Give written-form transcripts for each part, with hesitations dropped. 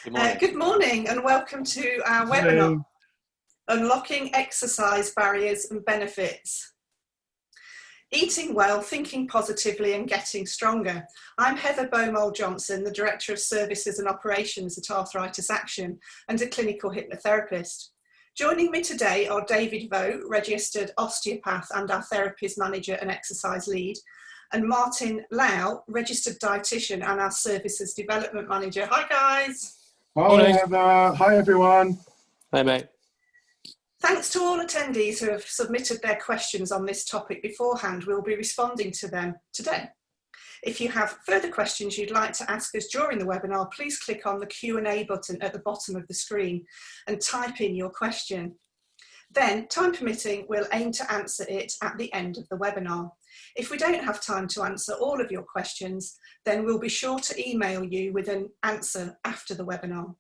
Good morning. Good morning and welcome to our webinar, Unlocking Exercise Barriers and Benefits. Eating well, thinking positively and getting stronger. I'm Heather Baumohl-Johnson, the Director of Services and Operations at Arthritis Action and a clinical hypnotherapist. Joining me today are David Vaux, registered osteopath and our therapies manager and exercise lead, and Martin Lau, registered dietitian and our services development manager. Hi guys. Hi Heather, hi everyone. Hey mate. Thanks to all attendees who have submitted their questions on this topic beforehand. We'll be responding to them today. If you have further questions you'd like to ask us during the webinar, please click on the Q&A button at the bottom of the screen and type in your question. Then, time permitting, we'll aim to answer it at the end of the webinar. If we don't have time to answer all of your questions, then we'll be sure to email you with an answer after the webinar.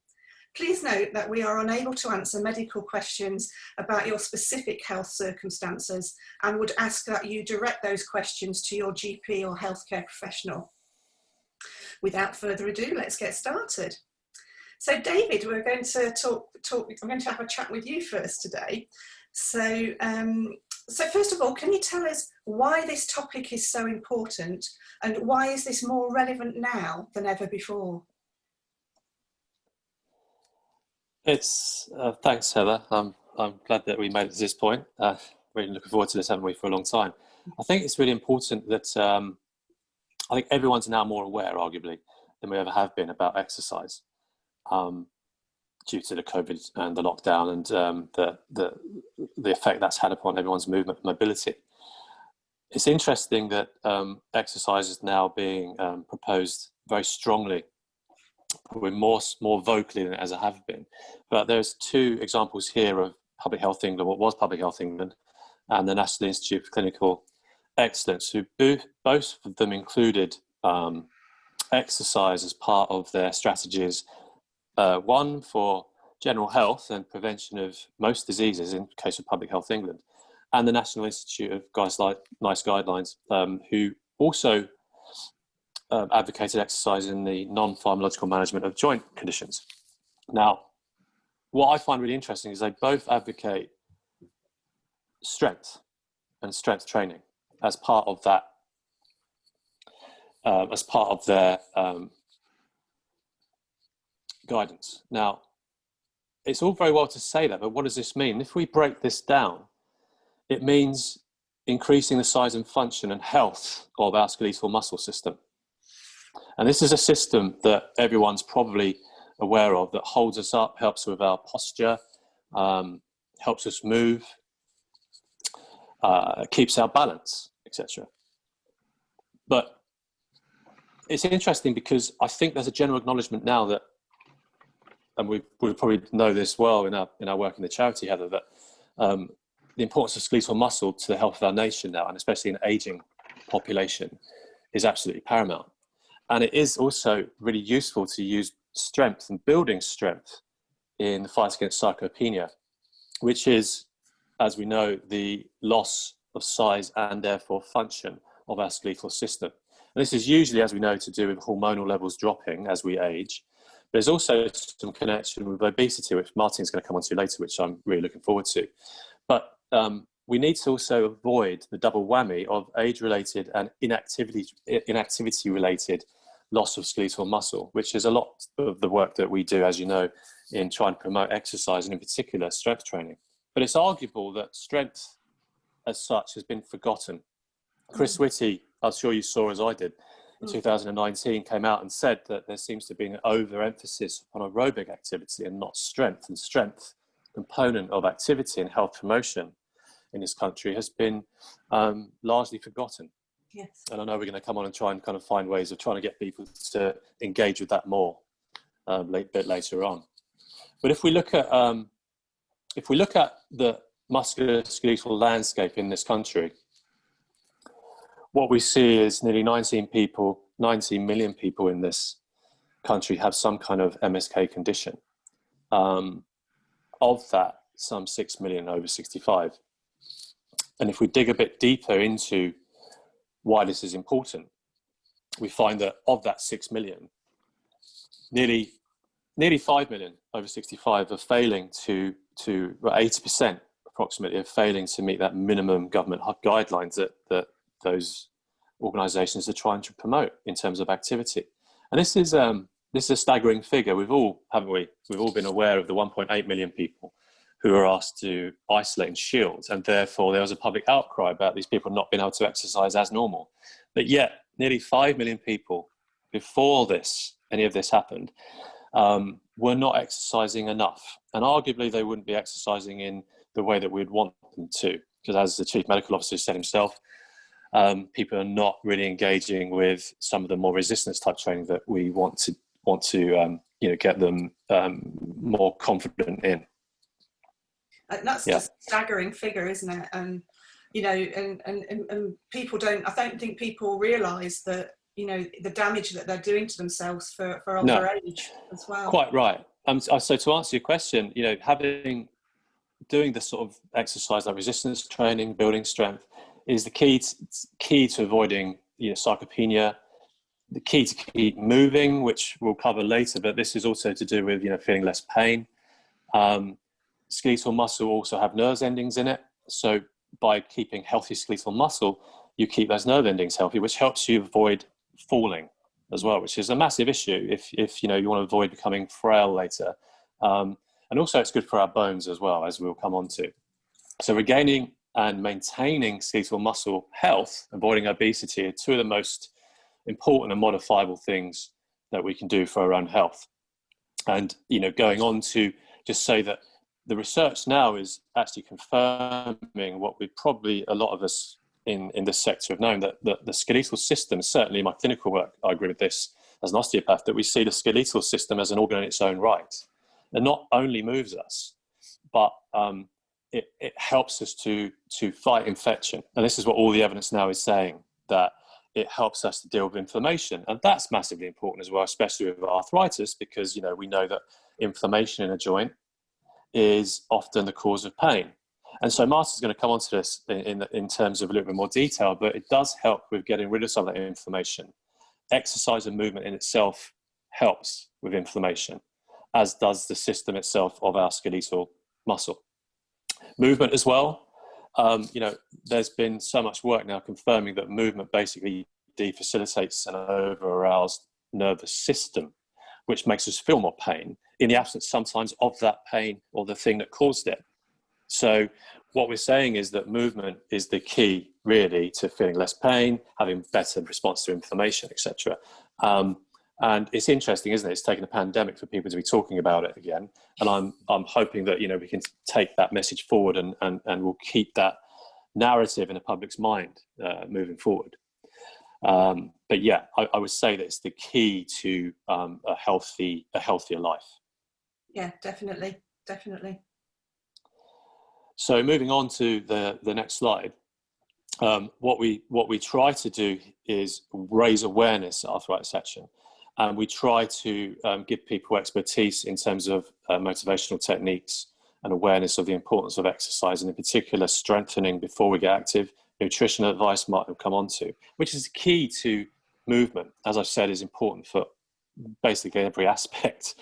Please note that we are unable to answer medical questions about your specific health circumstances and would ask that you direct those questions to your GP or healthcare professional. Without further ado, let's get started. So David, we're going to I'm going to have a chat with you first today. So first of all, can you tell us why this topic is so important and why is this more relevant now than ever before? It's thanks Heather. I'm glad that we made it to this point. Really looking forward to this, haven't we, for a long time. I think it's really important that I think everyone's now more aware, arguably, than we ever have been about exercise. Due to the COVID and the lockdown and the effect that's had upon everyone's movement and mobility. It's interesting that exercise is now being proposed very strongly, probably more vocally than it ever have been. But there's two examples here of Public Health England, what was Public Health England, and the National Institute for Clinical Excellence, who both of them included exercise as part of their strategies. One for general health and prevention of most diseases in the case of Public Health England, and the National Institute of Nice Guidelines, who also advocated exercise in the non-pharmacological management of joint conditions. Now, what I find really interesting is they both advocate strength and strength training as part of that, as part of their guidance. Now, it's all very well to say that, but what does this mean? If we break this down, it means increasing the size and function and health of our skeletal muscle system. And this is a system that everyone's probably aware of, that holds us up, helps with our posture, helps us move, keeps our balance, etc. But it's interesting because I think there's a general acknowledgement now that, and we probably know this well in our work in the charity, Heather, that the importance of skeletal muscle to the health of our nation now, and especially an ageing population, is absolutely paramount. And it is also really useful to use strength and building strength in the fight against sarcopenia, which is, as we know, the loss of size and therefore function of our skeletal system. And this is usually, as we know, to do with hormonal levels dropping as we age. There's also some connection with obesity, which Martin's going to come on to later, which I'm really looking forward to. But we need to also avoid the double whammy of age-related and inactivity-related loss of skeletal muscle, which is a lot of the work that we do, as you know, in trying to promote exercise and in particular strength training. But it's arguable that strength as such has been forgotten. Chris Whitty, I'm sure you saw as I did, in 2019 came out and said that there seems to be an overemphasis on aerobic activity and not strength, and strength component of activity and health promotion in this country has been largely forgotten. Yes. And I know we're going to come on and try and kind of find ways of trying to get people to engage with that more a bit later on. But if we look at the musculoskeletal landscape in this country, what we see is nearly 19 million people in this country have some kind of MSK condition. Of that, some 6 million over 65. And if we dig a bit deeper into why this is important, we find that of that 6 million, nearly nearly 5 million over 65 are failing to 80% approximately are failing to meet that minimum government guidelines that those organisations are trying to promote in terms of activity. And this is a staggering figure. We've all been aware of the 1.8 million people who are asked to isolate and shield, and therefore there was a public outcry about these people not being able to exercise as normal. But yet, nearly 5 million people before any of this happened were not exercising enough, and arguably they wouldn't be exercising in the way that we'd want them to, because as the Chief Medical Officer said himself, people are not really engaging with some of the more resistance type training that we want to get them more confident in. And that's just a staggering figure, isn't it? And and people don't. I don't think people realise that the damage that they're doing to themselves for older age as well. Quite right. So to answer your question, doing the sort of exercise like resistance training, building strength, is the key to avoiding sarcopenia. The key to keep moving, which we'll cover later, but this is also to do with feeling less pain. Skeletal muscle also have nerve endings in it, so by keeping healthy skeletal muscle, you keep those nerve endings healthy, which helps you avoid falling as well, which is a massive issue if you want to avoid becoming frail later. And also it's good for our bones as well, as we'll come on to. So regaining and maintaining skeletal muscle health, avoiding obesity, are two of the most important and modifiable things that we can do for our own health. And going on to just say that the research now is actually confirming what we probably, a lot of us in this sector have known, that the skeletal system, certainly in my clinical work, I agree with this as an osteopath, that we see the skeletal system as an organ in its own right. It not only moves us, but it helps us to fight infection. And this is what all the evidence now is saying, that it helps us to deal with inflammation. And that's massively important as well, especially with arthritis, because we know that inflammation in a joint is often the cause of pain. And so Martin's going to come on to this in terms of a little bit more detail, but it does help with getting rid of some of that inflammation. Exercise and movement in itself helps with inflammation, as does the system itself of our skeletal muscle. Movement as well. There's been so much work now confirming that movement basically defacilitates an over-aroused nervous system, which makes us feel more pain in the absence sometimes of that pain or the thing that caused it. So what we're saying is that movement is the key really to feeling less pain, having better response to inflammation, etc. And it's interesting, isn't it? It's taken a pandemic for people to be talking about it again. And I'm hoping that we can take that message forward and we'll keep that narrative in the public's mind moving forward. But yeah, I would say that it's the key to a healthier life. Yeah, definitely. So moving on to the next slide, what we try to do is raise awareness at Arthritis Action, and we try to give people expertise in terms of motivational techniques and awareness of the importance of exercise, and in particular strengthening before we get active, nutritional advice Martin will come on to, which is key to movement, as I've said, is important for basically every aspect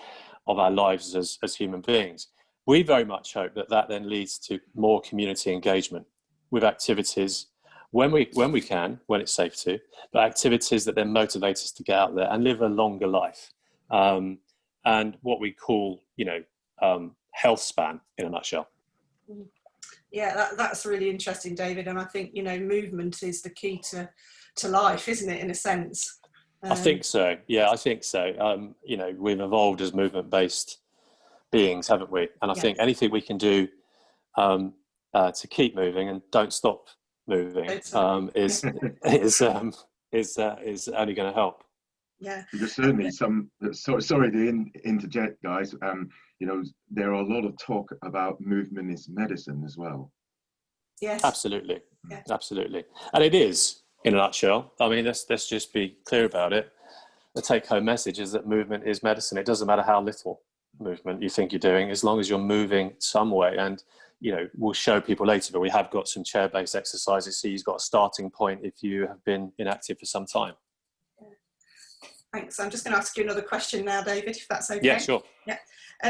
of our lives as human beings. We very much hope that then leads to more community engagement with activities when we can, when it's safe to, but activities that then motivate us to get out there and live a longer life. And what we call, health span in a nutshell. Yeah, that's really interesting, David. And I think, movement is the key to life, isn't it, in a sense? I think so. Yeah, I think so. We've evolved as movement-based beings, haven't we? And I think anything we can do to keep moving and don't stop moving is only going to help. Yeah, there's certainly some. Sorry to interject, guys. There are a lot of talk about movement is medicine as well. Yes, absolutely, yeah. Absolutely, and it is in a nutshell. I mean, let's just be clear about it. The take-home message is that movement is medicine. It doesn't matter how little movement you think you're doing, as long as you're moving some way. And we'll show people later, but we have got some chair-based exercises, so you've got a starting point if you have been inactive for some time. Thanks. I'm just going to ask you another question now, David, if that's okay. Yeah, sure. Yeah.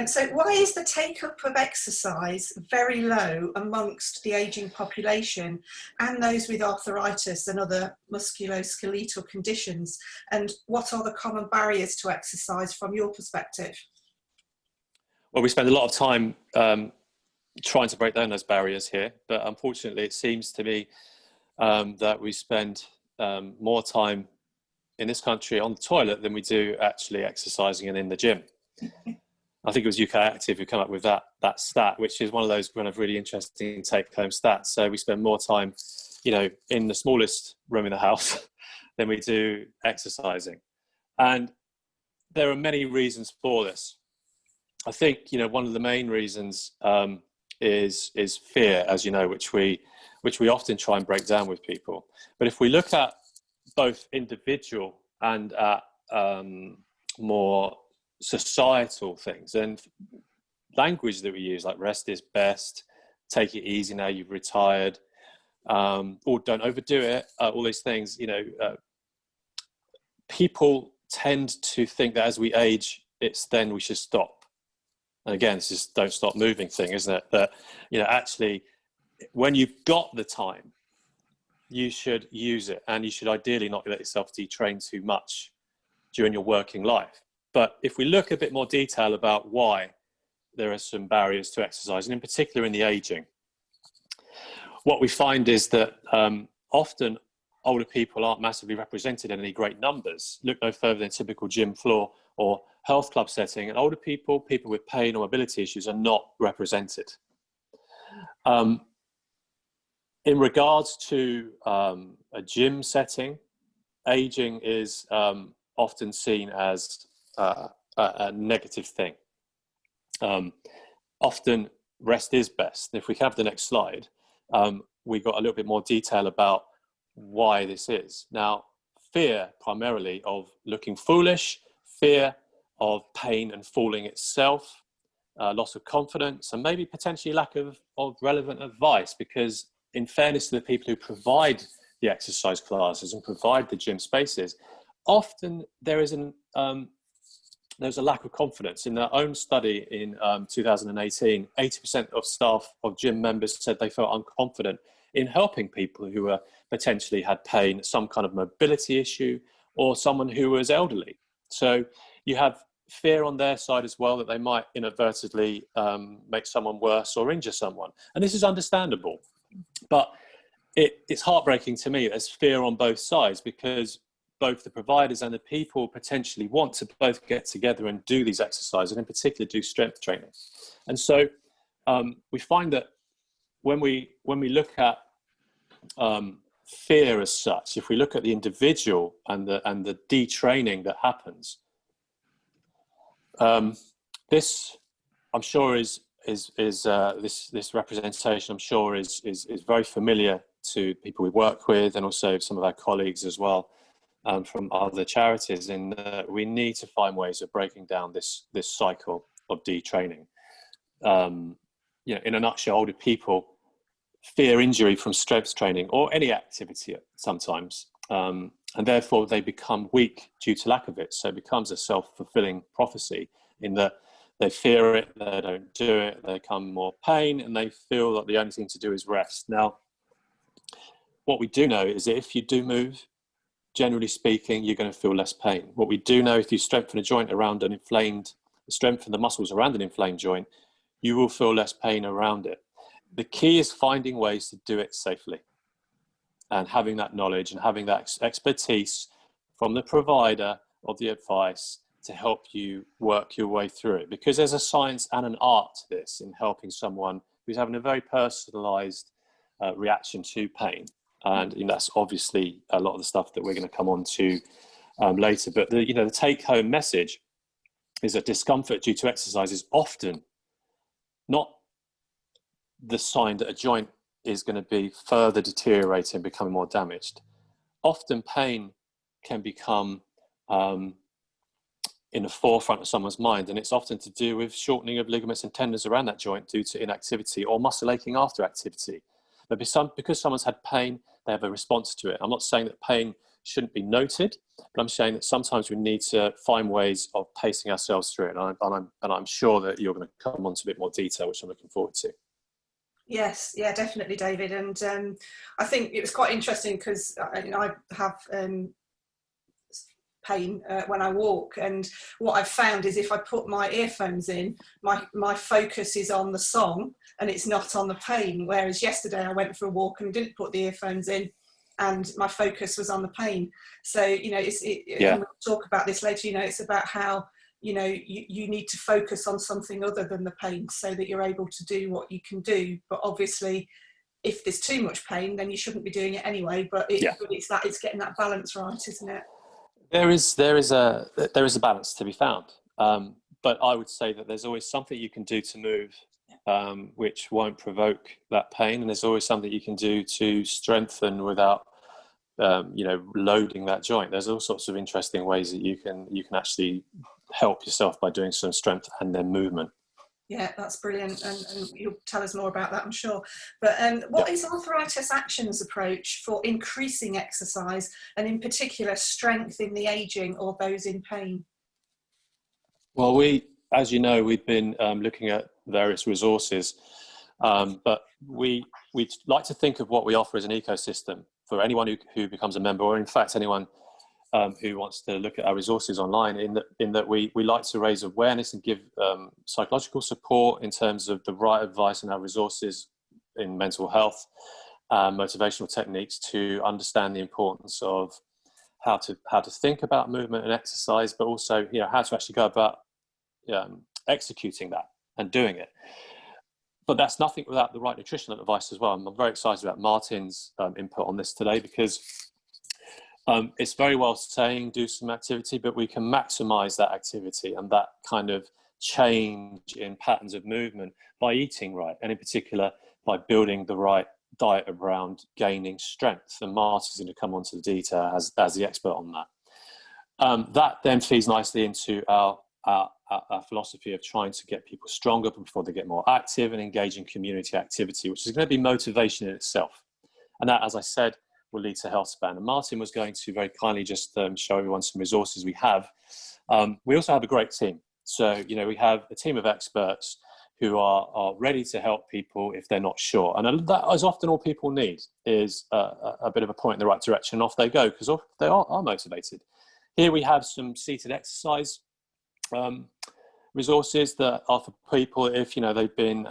So why is the take-up of exercise very low amongst the ageing population and those with arthritis and other musculoskeletal conditions? And what are the common barriers to exercise from your perspective? Well, we spend a lot of time trying to break down those barriers here, but unfortunately it seems to me that we spend more time in this country on the toilet than we do actually exercising and in the gym. I think it was UK Active who come up with that stat, which is one of those kind of really interesting take-home stats. So we spend more time, in the smallest room in the house than we do exercising. And there are many reasons for this. I think, one of the main reasons is fear, as you know, which we often try and break down with people. But if we look at both individual and more societal things, and language that we use, like rest is best, take it easy now you've retired, or don't overdo it, all these things, people tend to think that as we age, it's then we should stop. And again, this is don't stop moving thing, isn't it? That, actually, when you've got the time, you should use it, and you should ideally not let yourself detrain too much during your working life. But if we look a bit more detail about why there are some barriers to exercise, and in particular in the aging, what we find is that often older people aren't massively represented in any great numbers. Look no further than a typical gym floor or health club setting, and older people with pain or mobility issues are not represented. In regards to a gym setting, aging is often seen as a negative thing. Often rest is best. If we have the next slide, we got a little bit more detail about why this is. Now, fear primarily of looking foolish, fear of pain and falling itself, loss of confidence, and maybe potentially lack of relevant advice, because in fairness to the people who provide the exercise classes and provide the gym spaces, often there's a lack of confidence. In their own study in 2018, 80% of staff of gym members said they felt unconfident in helping people who were potentially had pain, some kind of mobility issue, or someone who was elderly. So you have fear on their side as well, that they might inadvertently make someone worse or injure someone. And this is understandable. But it's heartbreaking to me. There's fear on both sides, because both the providers and the people potentially want to both get together and do these exercises, and in particular do strength training. And so we find that when we look at fear as such, if we look at the individual and the detraining that happens, this I'm sure is this representation, I'm sure is very familiar to people we work with, and also some of our colleagues as well, from other charities. And we need to find ways of breaking down this cycle of detraining. In a nutshell, older people fear injury from strength training or any activity sometimes, and therefore they become weak due to lack of it. So it becomes a self-fulfilling prophecy, in that they fear it, they don't do it, they become more pain, and they feel that the only thing to do is rest. Now, what we do know is that if you do move, generally speaking, you're going to feel less pain. What we do know, if you strengthen a joint around an inflamed, strengthen the muscles around an inflamed joint, you will feel less pain around it. The key is finding ways to do it safely, and having that knowledge and having that expertise from the provider of the advice to help you work your way through it. Because there's a science and an art to this, in helping someone who's having a very personalized reaction to pain. And that's obviously a lot of the stuff that we're going to come on to later. But the take-home message is that discomfort due to exercise is often not the sign that a joint is going to be further deteriorating, becoming more damaged. Often pain can become in the forefront of someone's mind, and it's often to do with shortening of ligaments and tendons around that joint due to inactivity, or muscle aching after activity. But because someone's had pain, they have a response to it. I'm not saying that pain shouldn't be noted, but I'm saying that sometimes we need to find ways of pacing ourselves through it. And I'm sure that you're going to come on to a bit more detail, which I'm looking forward to. Yes, yeah, definitely, David. And I think it was quite interesting because I have pain when I walk, and what I've found is if I put my earphones in, my focus is on the song and it's not on the pain, whereas yesterday I went for a walk and didn't put the earphones in and my focus was on the pain. So and we'll talk about this later, it's about how you need to focus on something other than the pain so that you're able to do what you can do. But obviously if there's too much pain, then you shouldn't be doing it anyway, but it's getting that balance right, isn't it? There is a balance to be found, but I would say that there's always something you can do to move, which won't provoke that pain, and there's always something you can do to strengthen without, loading that joint. There's all sorts of interesting ways that you can actually help yourself by doing some strength and then movement. Yeah, that's brilliant, and you'll tell us more about that, I'm sure. But what is Arthritis Action's approach for increasing exercise, and in particular strength in the ageing or those in pain? Well, as you know, we've been looking at various resources, but we'd like to think of what we offer as an ecosystem for anyone who becomes a member, or in fact anyone who wants to look at our resources online, in that we like to raise awareness and give psychological support in terms of the right advice and our resources in mental health, motivational techniques to understand the importance of how to think about movement and exercise, but also how to actually go about executing that and doing it. But that's nothing without the right nutritional advice as well. I'm very excited about Martin's input on this today, because it's very well saying do some activity, but we can maximize that activity and that kind of change in patterns of movement by eating right, and in particular by building the right diet around gaining strength. And Martin's going to come on to the detail as the expert on that. That then feeds nicely into our philosophy of trying to get people stronger before they get more active and engage in community activity, which is going to be motivation in itself. And that, as I said, will lead to health span. And Martin was going to very kindly just show everyone some resources we have. We also have a great team. So, we have a team of experts who are ready to help people if they're not sure. And that is often all people need, is a bit of a point in the right direction. Off they go, because they are motivated. Here we have some seated exercise resources that are for people if, they've been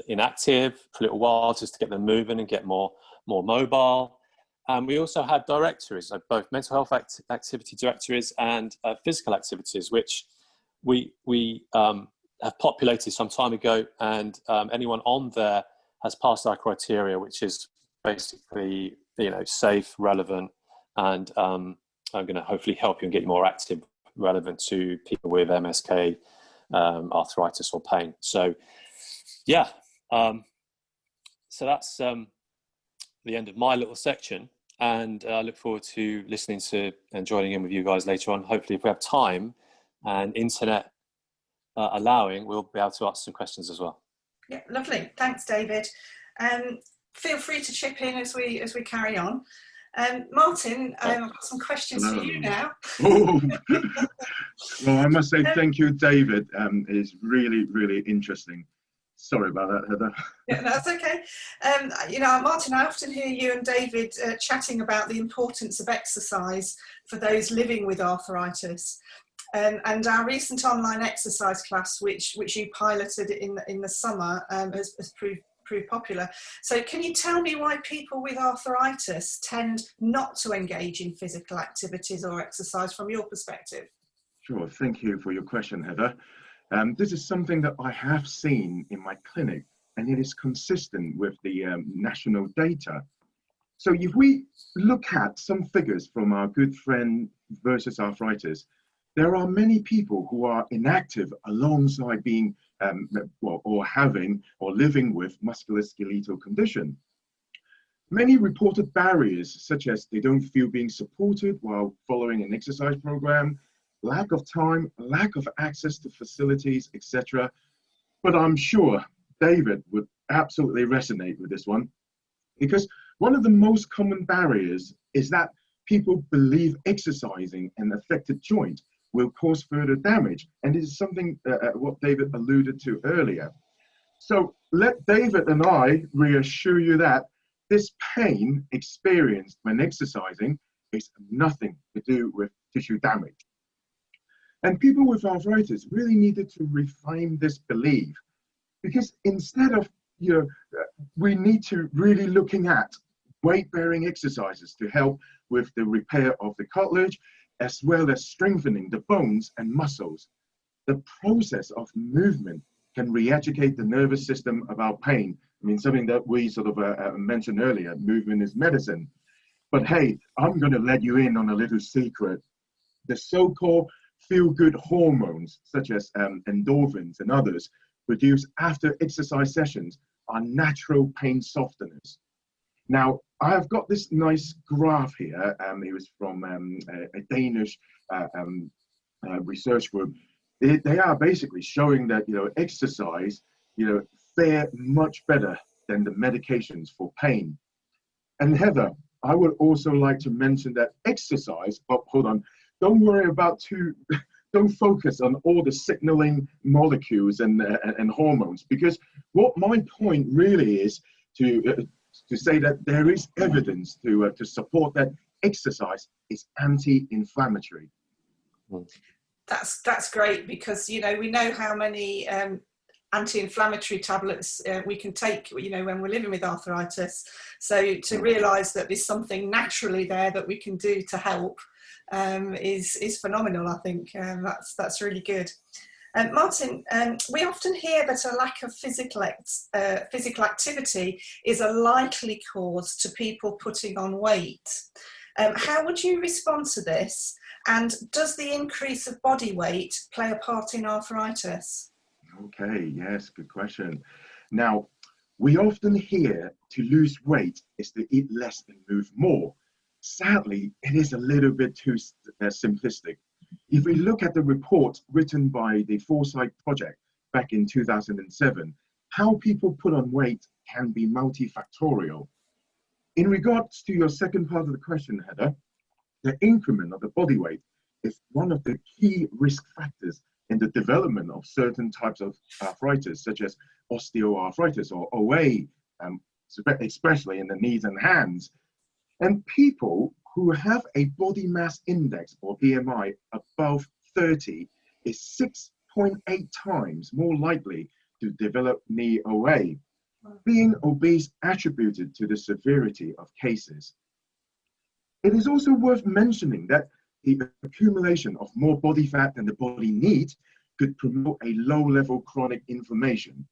inactive for a little while, just to get them moving and get more mobile. And we also have directories, like both mental health activity directories and physical activities, which we have populated some time ago, and anyone on there has passed our criteria, which is basically safe, relevant, and I'm going to hopefully help you and get you more active, relevant to people with MSK, arthritis or pain. So so that's the end of my little section, and I look forward to listening to and joining in with you guys later on. Hopefully, if we have time and internet allowing, we'll be able to ask some questions as well. Yeah, lovely. Thanks, David. Feel free to chip in as we carry on. Martin, I've got some questions for you now. Well, I must say thank you, David. It's really, really interesting. Sorry about that, Heather. Yeah, that's okay. Martin, I often hear you and David chatting about the importance of exercise for those living with arthritis. And our recent online exercise class, which you piloted in the summer, has proved popular. So can you tell me why people with arthritis tend not to engage in physical activities or exercise from your perspective? Sure, thank you for your question, Heather. This is something that I have seen in my clinic, and it is consistent with the national data. So if we look at some figures from our good friend versus arthritis, there are many people who are inactive alongside being or having or living with musculoskeletal condition. Many reported barriers, such as they don't feel being supported while following an exercise program, lack of time, lack of access to facilities, etc. But I'm sure David would absolutely resonate with this one, because one of the most common barriers is that people believe exercising an affected joint will cause further damage. And this is something what David alluded to earlier. So let David and I reassure you that this pain experienced when exercising is nothing to do with tissue damage. And people with arthritis really needed to reframe this belief, because instead of, we need to really looking at weight-bearing exercises to help with the repair of the cartilage, as well as strengthening the bones and muscles. The process of movement can re-educate the nervous system about pain. I mean, something that we sort of mentioned earlier, movement is medicine. But hey, I'm going to let you in on a little secret. The so-called feel-good hormones, such as endorphins and others, produced after exercise sessions are natural pain softeners. Now, I have got this nice graph here. It was from a Danish research group. They are basically showing that, exercise, fare much better than the medications for pain. And Heather, I would also like to mention that exercise, oh, hold on, don't worry about don't focus on all the signaling molecules and hormones, because what my point really is to say that there is evidence to support that exercise is anti-inflammatory. That's great, because we know how many anti-inflammatory tablets we can take when we're living with arthritis. So to realise that there's something naturally there that we can do to help is phenomenal. I think that's really good. Martin, we often hear that a lack of physical activity is a likely cause to people putting on weight. How would you respond to this? And does the increase of body weight play a part in arthritis? Okay, yes, good question. Now, we often hear to lose weight is to eat less and move more. Sadly, it is a little bit too simplistic. If we look at the report written by the Foresight Project back in 2007, how people put on weight can be multifactorial. In regards to your second part of the question, Heather, the increment of the body weight is one of the key risk factors in the development of certain types of arthritis, such as osteoarthritis or OA, especially in the knees and hands. And people who have a body mass index or BMI above 30 is 6.8 times more likely to develop knee OA, being obese attributed to the severity of cases. It is also worth mentioning that the accumulation of more body fat than the body needs could promote a low-level chronic inflammation.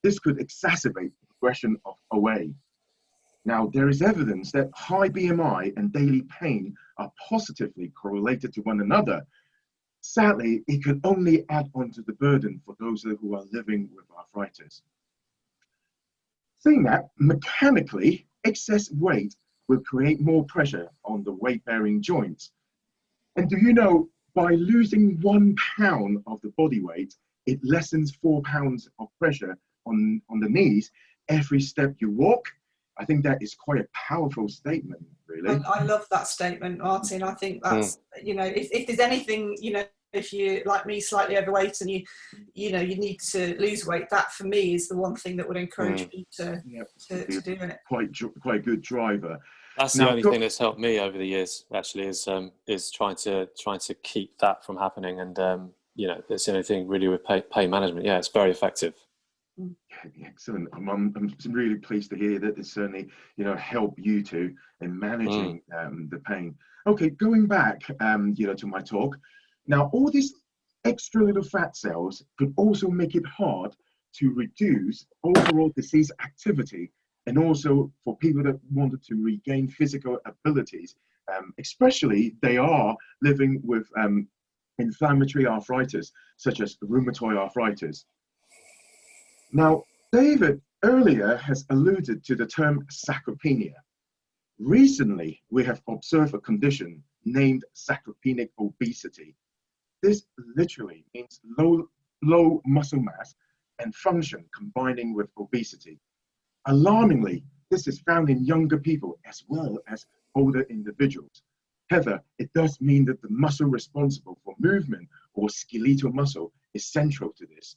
This could exacerbate the progression of OA. Now, there is evidence that high BMI and daily pain are positively correlated to one another. Sadly, it could only add on to the burden for those who are living with arthritis. Saying that, mechanically, excess weight will create more pressure on the weight-bearing joints. And do you know, by losing 1 pound of the body weight, it lessens 4 pounds of pressure on the knees every step you walk? I think that is quite a powerful statement, really. I love that statement, Martin. I think that's, if there's anything, if you're like me, slightly overweight and you need to lose weight, that for me is the one thing that would encourage me to do it. Quite a good driver. That's the only thing that's helped me over the years, actually, is trying to keep that from happening. And that's the only thing really with pain management. Yeah, it's very effective. Excellent. I'm really pleased to hear that it's certainly help you two in managing the pain. Okay, going back to my talk. Now, all these extra little fat cells could also make it hard to reduce overall disease activity, and also for people that wanted to regain physical abilities, especially they are living with inflammatory arthritis, such as rheumatoid arthritis. Now, David earlier has alluded to the term sarcopenia. Recently, we have observed a condition named sarcopenic obesity. This literally means low muscle mass and function combining with obesity. Alarmingly, this is found in younger people as well as older individuals. Heather, it does mean that the muscle responsible for movement, or skeletal muscle, is central to this.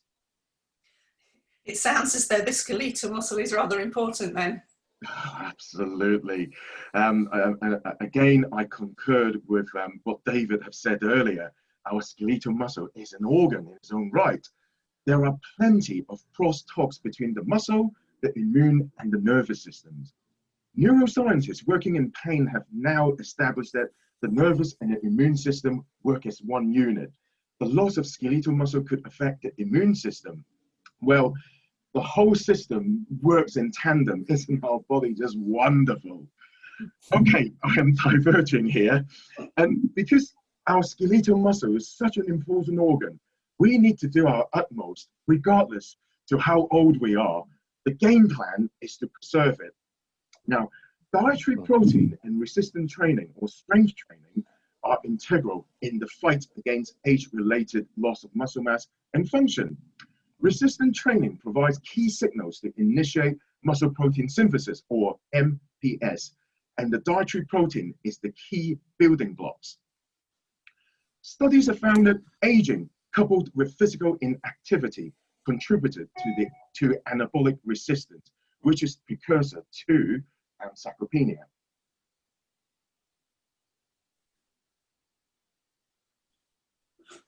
It sounds as though the skeletal muscle is rather important then. Oh, absolutely. Again, I concurred with what David have said earlier. Our skeletal muscle is an organ in its own right. There are plenty of crosstalks between the muscle, the immune, and the nervous systems. Neuroscientists working in pain have now established that the nervous and the immune system work as one unit. The loss of skeletal muscle could affect the immune system. Well, the whole system works in tandem. Isn't our body just wonderful? Okay, I am diverging here. And because our skeletal muscle is such an important organ, we need to do our utmost, regardless to how old we are. The game plan is to preserve it. Now, dietary protein and resistance training or strength training are integral in the fight against age-related loss of muscle mass and function. Resistance training provides key signals to initiate muscle protein synthesis, or MPS, and the dietary protein is the key building blocks. Studies have found that aging coupled with physical inactivity contributed to anabolic resistance, which is precursor to sarcopenia.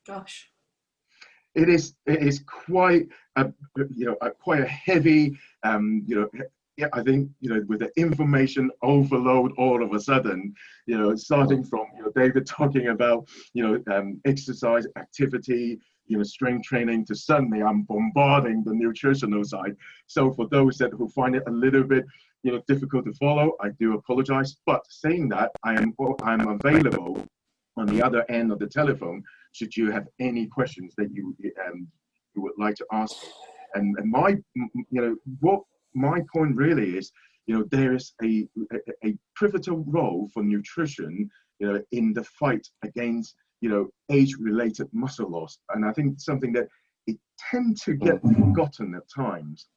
Gosh. It is quite quite a heavy yeah, I think with the information overload all of a sudden, starting from David talking about exercise activity, strength training, to suddenly I'm bombarding the nutritional side. So for those who find it a little bit difficult to follow, I do apologize. But saying that, I'm available on the other end of the telephone should you have any questions that you would like to ask. And my what my point really is, there is a pivotal role for nutrition, in the fight against, age-related muscle loss. And I think something that it tends to get forgotten at times.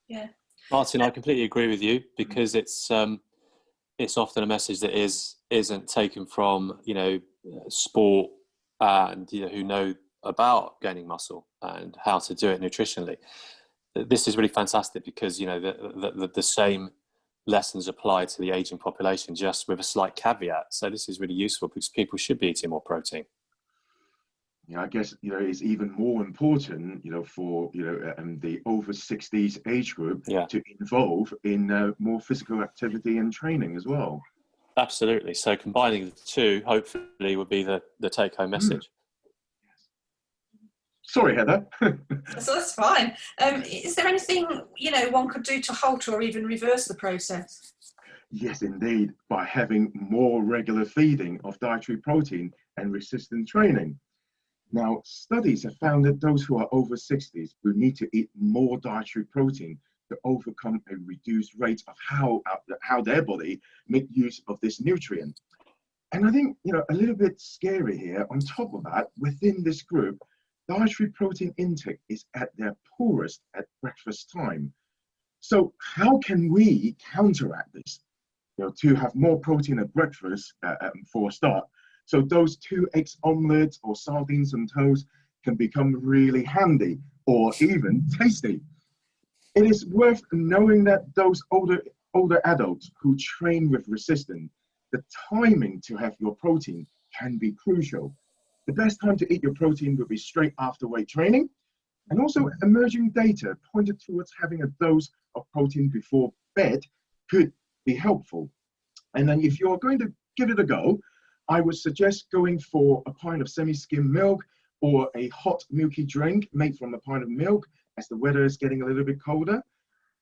Yeah. Martin, I completely agree with you, because it's often a message that isn't taken from, sport and, who know about gaining muscle and how to do it nutritionally. This is really fantastic because, the same lessons apply to the aging population, just with a slight caveat. So this is really useful because people should be eating more protein. I guess, it's even more important, for, the over 60s age group to involve in more physical activity and training as well. Absolutely. So combining the two, hopefully, would be the take-home message. Sorry, Heather. So that's fine. Is there anything, one could do to halt or even reverse the process? Yes, indeed, by having more regular feeding of dietary protein and resistance training. Now, studies have found that those who are over 60s will need to eat more dietary protein to overcome a reduced rate of how their body make use of this nutrient. And I think, a little bit scary here, on top of that, within this group, dietary protein intake is at their poorest at breakfast time. So how can we counteract this? To have more protein at breakfast for a start. So those 2 eggs omelets or sardines and toast can become really handy or even tasty. It is worth knowing that those older adults who train with resistance, the timing to have your protein can be crucial. The best time to eat your protein will be straight after weight training. And also emerging data pointed towards having a dose of protein before bed could be helpful. And then if you're going to give it a go, I would suggest going for a pint of semi-skim milk or a hot milky drink made from a pint of milk as the weather is getting a little bit colder.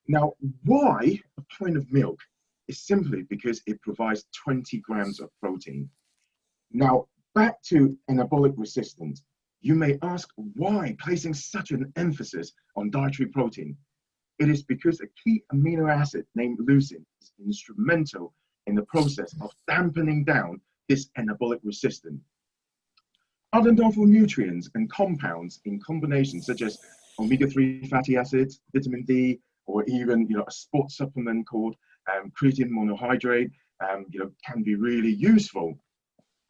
Now, why a pint of milk? Is simply because it provides 20 grams of protein. Now, back to anabolic resistance. You may ask why placing such an emphasis on dietary protein. It is because a key amino acid named leucine is instrumental in the process of dampening down this anabolic resistance. Other novel nutrients and compounds in combination, such as omega-3 fatty acids, vitamin D, or even a sports supplement called creatine monohydrate, can be really useful.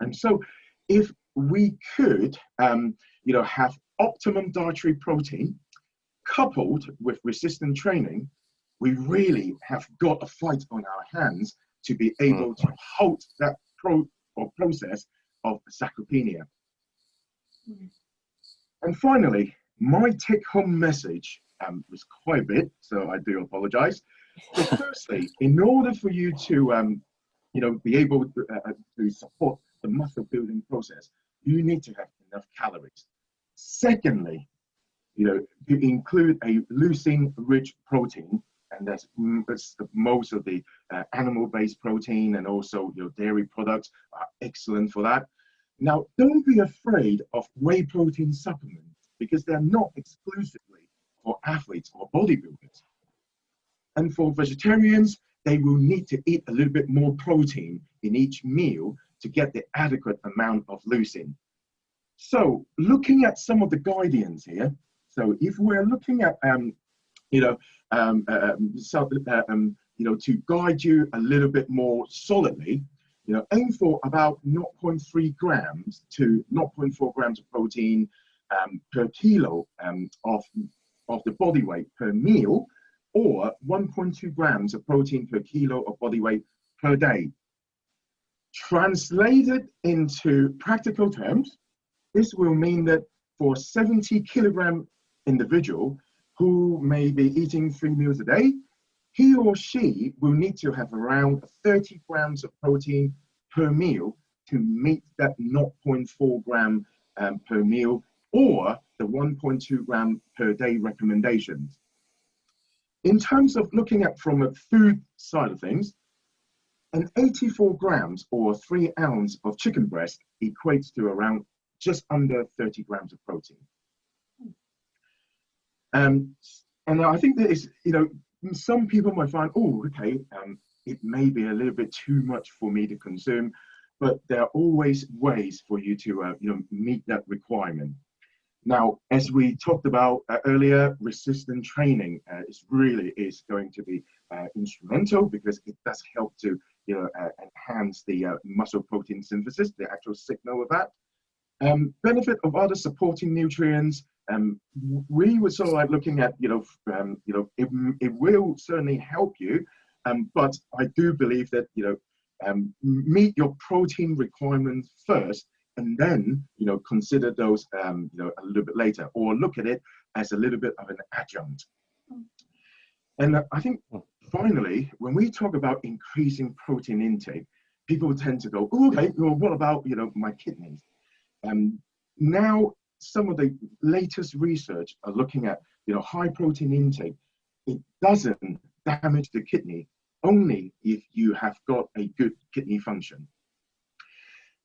And so if we could, have optimum dietary protein coupled with resistant training, we really have got a fight on our hands to be able to halt that process of sarcopenia. And finally, my take-home message was quite a bit, so I do apologize. So firstly, in order for you to be able to support the muscle building process, you need to have enough calories. Secondly, to include a leucine-rich protein, and that's most of the animal-based protein, and also your dairy products are excellent for that. Now, don't be afraid of whey protein supplements, because they're not exclusively for athletes or bodybuilders. And for vegetarians, they will need to eat a little bit more protein in each meal to get the adequate amount of leucine. So looking at some of the guidance here, so if we're looking at, to guide you a little bit more solidly, aim for about 0.3 grams to 0.4 grams of protein per kilo of the body weight per meal, or 1.2 grams of protein per kilo of body weight per day. Translated into practical terms, this will mean that for a 70 kilogram individual who may be eating 3 meals a day, he or she will need to have around 30 grams of protein per meal to meet that 0.4 gram per meal, or the 1.2 gram per day recommendations. In terms of looking at from a food side of things, an 84 grams or 3 ounces of chicken breast equates to around just under 30 grams of protein. And I think that is, some people might find, it may be a little bit too much for me to consume, but there are always ways for you to, meet that requirement. Now, as we talked about earlier, resistant training is going to be instrumental, because it does help to, enhance the muscle protein synthesis, the actual signal of that. Benefit of other supporting nutrients. We were sort of like looking at, it will certainly help you, but I do believe that, meet your protein requirements first, and then, consider those, a little bit later, or look at it as a little bit of an adjunct. And I think finally, when we talk about increasing protein intake, people tend to go, oh, okay, well, what about, my kidneys? Now, some of the latest research are looking at, high protein intake. It doesn't damage the kidney only if you have got a good kidney function.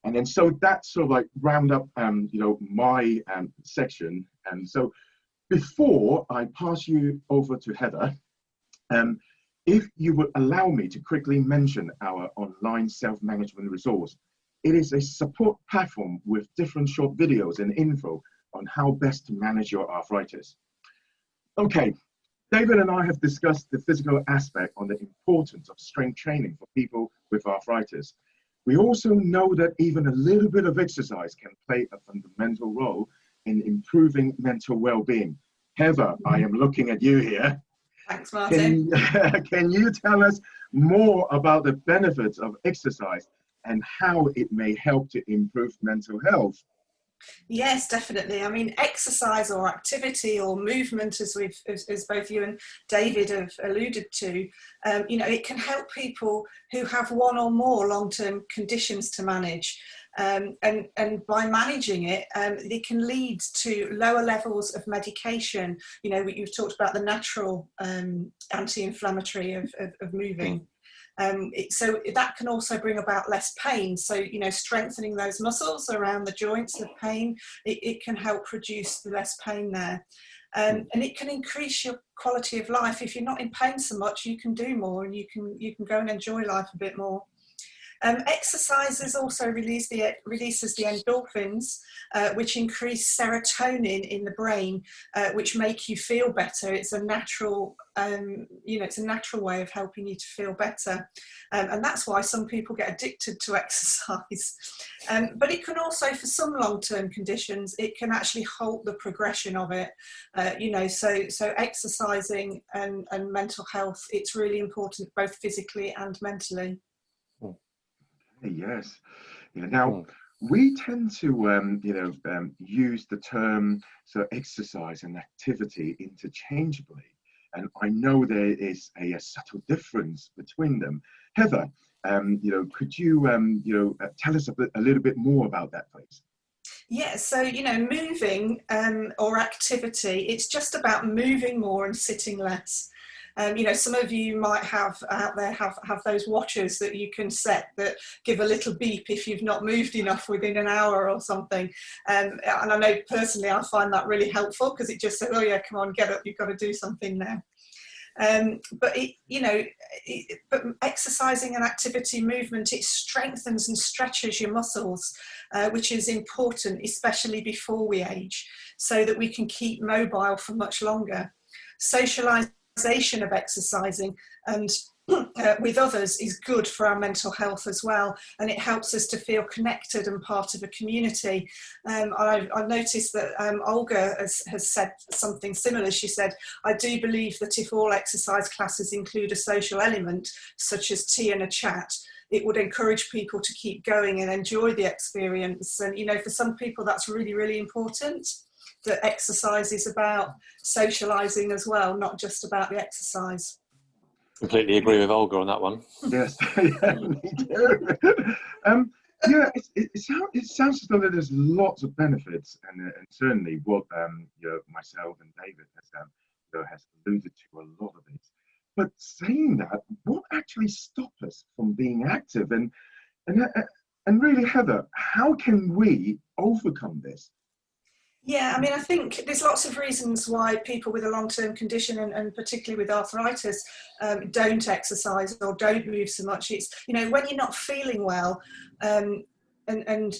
And then so that sort of like round up, my section. And so before I pass you over to Heather, if you would allow me to quickly mention our online self-management resource. It is a support platform with different short videos and info on how best to manage your arthritis. Okay, David and I have discussed the physical aspect on the importance of strength training for people with arthritis. We also know that even a little bit of exercise can play a fundamental role in improving mental well-being. Heather, I am looking at you here. Thanks, Martin. Can you tell us more about the benefits of exercise and how it may help to improve mental health? Yes, definitely. I mean, exercise or activity or movement, as both you and David have alluded to, it can help people who have one or more long-term conditions to manage. And by managing it, it can lead to lower levels of medication. You've talked about the natural anti-inflammatory of moving. So that can also bring about less pain. So, strengthening those muscles around the joints of pain, it can help reduce the less pain there. And it can increase your quality of life. If you're not in pain so much, you can do more, and you can go and enjoy life a bit more. Exercises also releases the endorphins, which increase serotonin in the brain, which make you feel better. It's a natural, it's a natural way of helping you to feel better. And that's why some people get addicted to exercise. But it can also, for some long-term conditions, it can actually halt the progression of it. So exercising and mental health, it's really important, both physically and mentally. Yes. Now, we tend to, use the term exercise and activity interchangeably, and I know there is a subtle difference between them. Heather, could you, tell us a little bit more about that, please? Yeah, so, moving or activity, it's just about moving more and sitting less. Some of you might have out there have those watches that you can set that give a little beep if you've not moved enough within an hour or something. And I know personally I find that really helpful, because it just says, oh yeah, come on, get up, you've got to do something now. But exercising and activity movement, it strengthens and stretches your muscles, which is important, especially before we age, so that we can keep mobile for much longer. Socialisation of exercising and with others is good for our mental health as well, and it helps us to feel connected and part of a community. I've noticed that Olga has said something similar. She said, I do believe that if all exercise classes include a social element, such as tea and a chat, it would encourage people to keep going and enjoy the experience. And, for some people that's really, really important, that exercise is about socialising as well, not just about the exercise. Completely agree with Olga on that one. Yes, yeah, me too. It sounds as though there's lots of benefits, and certainly what myself and David has alluded to a lot of it. But saying that, what actually stops us from being active? And really, Heather, how can we overcome this? Yeah, I think there's lots of reasons why people with a long-term condition, and particularly with arthritis, don't exercise or don't move so much. It's, when you're not feeling well, and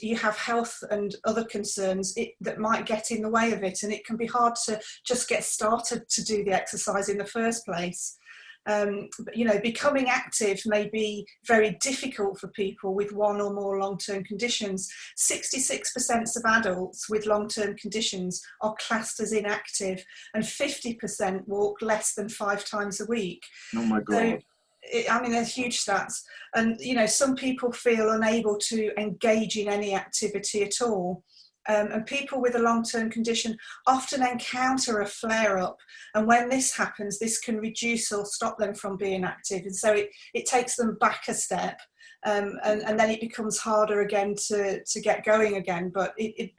you have health and other concerns that might get in the way of it, and it can be hard to just get started to do the exercise in the first place. But becoming active may be very difficult for people with one or more long-term conditions. 66% of adults with long-term conditions are classed as inactive, and 50% walk less than 5 times a week. Oh my God. So, they're huge stats. And, some people feel unable to engage in any activity at all. And people with a long-term condition often encounter a flare-up, and when this happens, this can reduce or stop them from being active, and so it takes them back a step, and then it becomes harder again to get going again. But it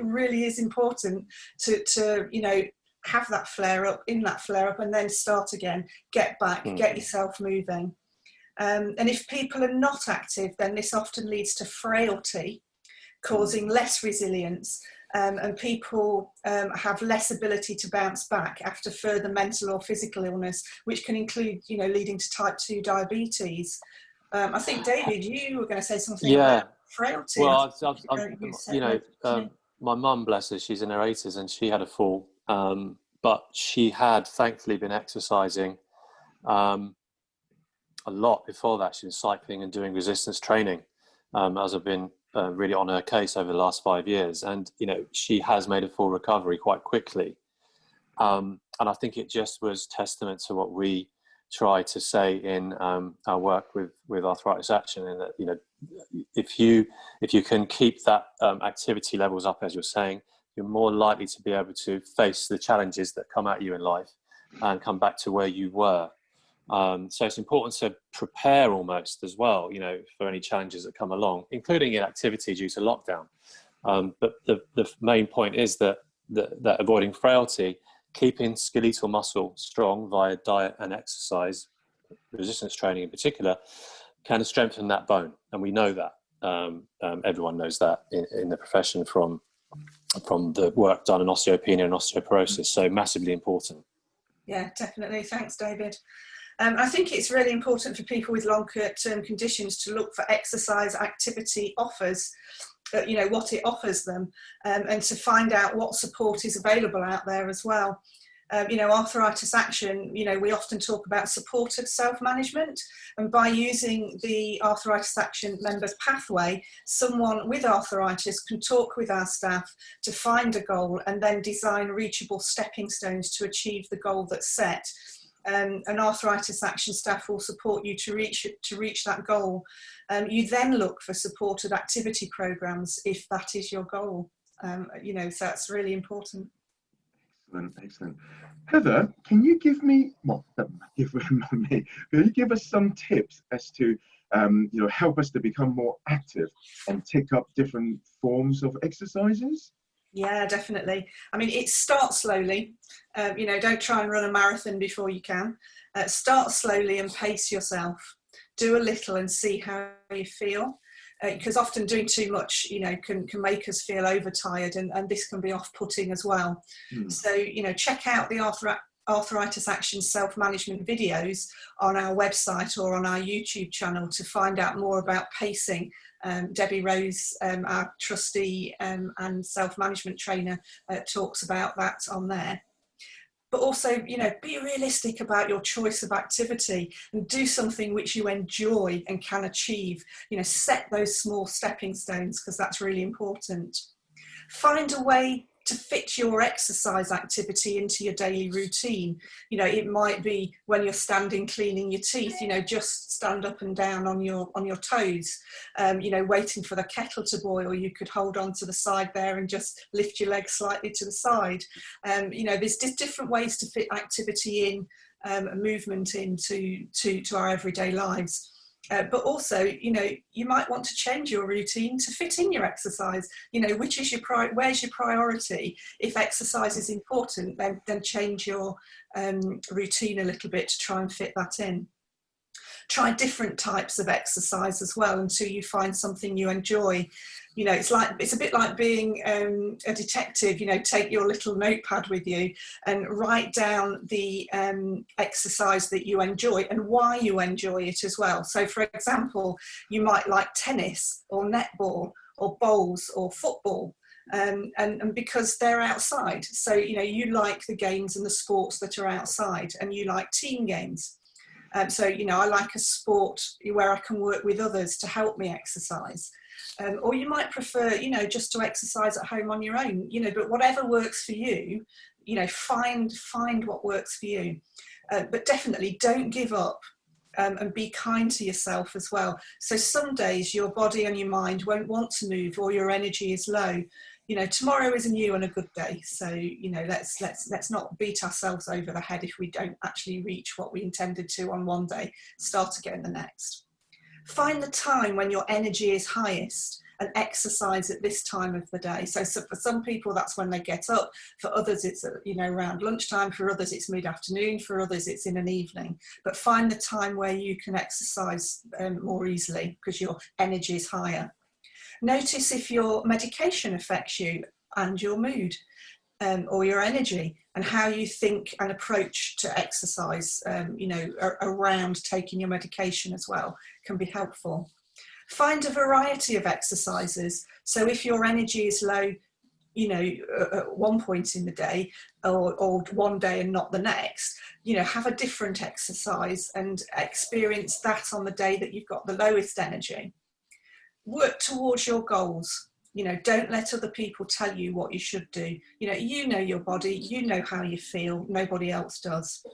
really is important to have that flare-up, and then start again, get back, get yourself moving. And if people are not active, then this often leads to frailty, causing less resilience, and people have less ability to bounce back after further mental or physical illness, which can include, leading to type 2 diabetes. I think, David, you were going to say something about frailty. Well, my mum, bless her, she's in her 80s, and she had a fall, but she had thankfully been exercising a lot before that. She was cycling and doing resistance training, as I've been really on her case over the last 5 years, and she has made a full recovery quite quickly, and I think it just was testament to what we try to say in our work with Arthritis Action, and that if you can keep that activity levels up, as you're saying, you're more likely to be able to face the challenges that come at you in life and come back to where you were. So it's important to prepare almost as well, for any challenges that come along, including inactivity due to lockdown. But the main point is that avoiding frailty, keeping skeletal muscle strong via diet and exercise, resistance training in particular, can strengthen that bone. And we know that. Everyone knows that in the profession from the work done in osteopenia and osteoporosis. So massively important. Yeah, definitely. Thanks, David. I think it's really important for people with long-term conditions to look for exercise activity offers, you know, what it offers them, and to find out what support is available out there as well. You know, Arthritis Action, you know, we often talk about supported self-management, and by using the Arthritis Action members pathway, someone with arthritis can talk with our staff to find a goal and then design reachable stepping stones to achieve the goal that's set. And Arthritis Action staff will support you to reach that goal. You then look for supported activity programs if that is your goal. You know, so that's really important. Excellent, excellent. Heather, can you give me, well, can you give us some tips as to, you know, help us to become more active and take up different forms of exercises? Yeah, definitely. I mean, it starts slowly. You know, don't try and run a marathon before you can. Start slowly and pace yourself. Do a little and see how you feel. Because often doing too much, you know, can make us feel overtired, and this can be off-putting as well. So, you know, check out the Arthritis Action self-management videos on our website or on our YouTube channel to find out more about pacing. Debbie Rose, our trustee and self-management trainer, talks about that on there. But also, you know, be realistic about your choice of activity and do something which you enjoy and can achieve. You know, set those small stepping stones, because that's really important. Find a way to fit your exercise activity into your daily routine. You know, it might be when you're standing cleaning your teeth, you know, just stand up and down on your toes. You know, waiting for the kettle to boil, you could hold on to the side there and just lift your legs slightly to the side. You know, there's just different ways to fit activity in, movement into our everyday lives. But also, you know, you might want to change your routine to fit in your exercise. You know, which is where's your priority? If exercise is important, then change your routine a little bit to try and fit that in. Try different types of exercise as well until you find something you enjoy. You know, it's a bit like being a detective. You know, take your little notepad with you and write down the exercise that you enjoy and why you enjoy it as well. So, for example, you might like tennis or netball or bowls or football. And because they're outside. So, you know, you like the games and the sports that are outside, and you like team games. So, you know, I like a sport where I can work with others to help me exercise. Or you might prefer, you know, just to exercise at home on your own, you know, but whatever works for you, you know, find what works for you. But definitely don't give up, and be kind to yourself as well. So some days your body and your mind won't want to move, or your energy is low. You know, tomorrow is a new and a good day. So, you know, let's not beat ourselves over the head if we don't actually reach what we intended to on one day. Start again the next. Find the time when your energy is highest and exercise at this time of the day. So for some people, that's when they get up. For others, it's, you know, around lunchtime. For others, it's mid-afternoon. For others, it's in an evening. But find the time where you can exercise more easily because your energy is higher. Notice if your medication affects you and your mood, or your energy, and how you think and approach to exercise, you know, around taking your medication as well can be helpful. Find a variety of exercises. So if your energy is low, you know, at one point in the day, or one day and not the next, you know, have a different exercise and experience that on the day that you've got the lowest energy. Work towards your goals. You know, don't let other people tell you what you should do. You know your body, you know how you feel, nobody else does.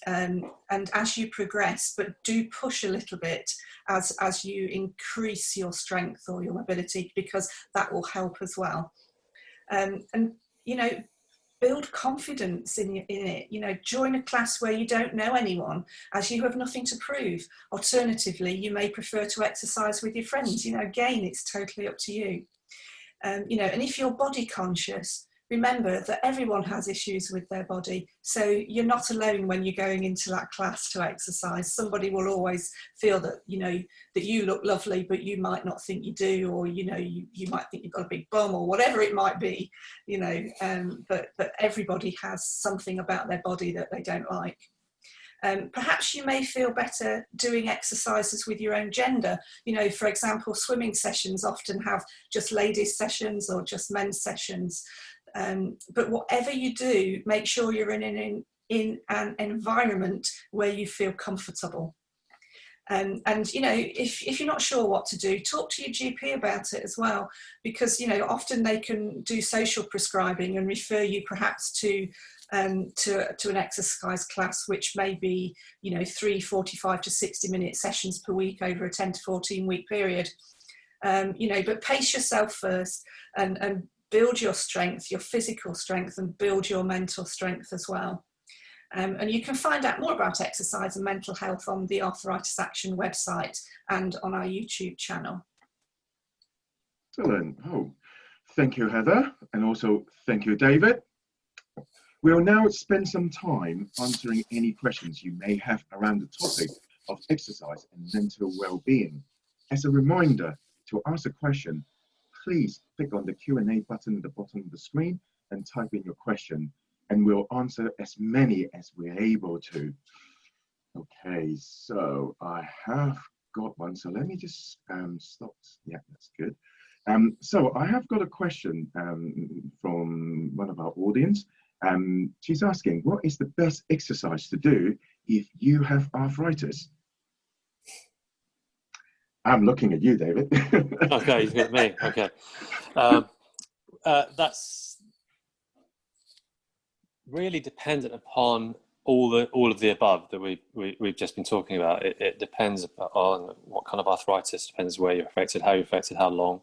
And as you progress, but do push a little bit as you increase your strength or your mobility, because that will help as well. And you know, build confidence in it. You know, join a class where you don't know anyone, as you have nothing to prove. Alternatively, you may prefer to exercise with your friends. You know, again, it's totally up to you. You know, and if you're body conscious, remember that everyone has issues with their body. So you're not alone when you're going into that class to exercise. Somebody will always feel that, you know, that you look lovely, but you might not think you do, or, you know, you might think you've got a big bum or whatever it might be, you know, but everybody has something about their body that they don't like. Perhaps you may feel better doing exercises with your own gender. You know, for example, swimming sessions often have just ladies sessions or just men's sessions. But whatever you do, make sure you're in an environment where you feel comfortable. And you know, if you're not sure what to do, talk to your GP about it as well, because you know, often they can do social prescribing and refer you perhaps to an exercise class, which may be, you know, 45 to 60-minute sessions per week over a 10 to 14 week period. You know, but pace yourself first and build your strength, your physical strength, and build your mental strength as well. And you can find out more about exercise and mental health on the Arthritis Action website and on our YouTube channel. Excellent. Oh, thank you, Heather. And also thank you, David. We'll now spend some time answering any questions you may have around the topic of exercise and mental well-being. As a reminder, to ask a question, please click on the Q&A button at the bottom of the screen and type in your question, and we'll answer as many as we're able to. Okay, so I have got one. So let me just stop. Yeah, that's good. So I have got a question from one of our audience. She's asking, what is the best exercise to do if you have arthritis? I'm looking at you, David. Okay, you've got me. Okay. That's really dependent upon all of the above that we've just been talking about. It depends on what kind of arthritis, depends where you're affected, how you're affected, how long.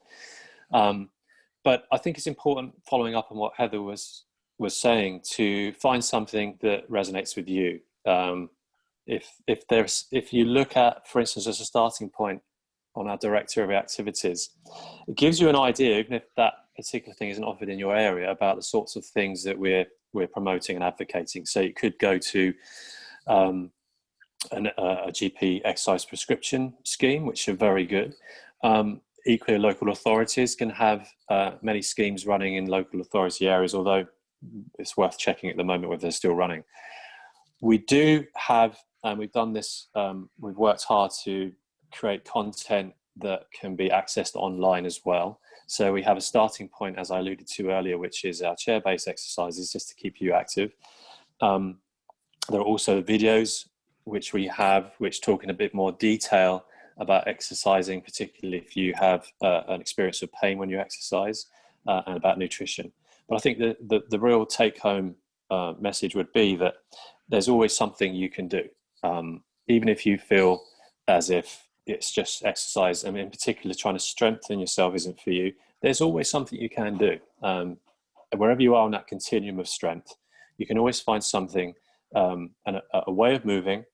But I think it's important, following up on what Heather was saying, to find something that resonates with you. If you look at, for instance, as a starting point on our directory of activities, it gives you an idea, even if that particular thing isn't offered in your area, about the sorts of things that we're promoting and advocating. So you could go to a GP exercise prescription scheme, which are very good. Equally, local authorities can have many schemes running in local authority areas, although it's worth checking at the moment whether they're still running. We do have, and we've done this, we've worked hard to create content that can be accessed online as well. So we have a starting point, as I alluded to earlier, which is our chair-based exercises, just to keep you active. There are also videos which we have, which talk in a bit more detail about exercising, particularly if you have an experience of pain when you exercise, and about nutrition. But I think the real take-home message would be that there's always something you can do, even if you feel as if it's just exercise, and in particular trying to strengthen yourself isn't for you. There's always something you can do. Wherever you are on that continuum of strength, you can always find something, and a way of moving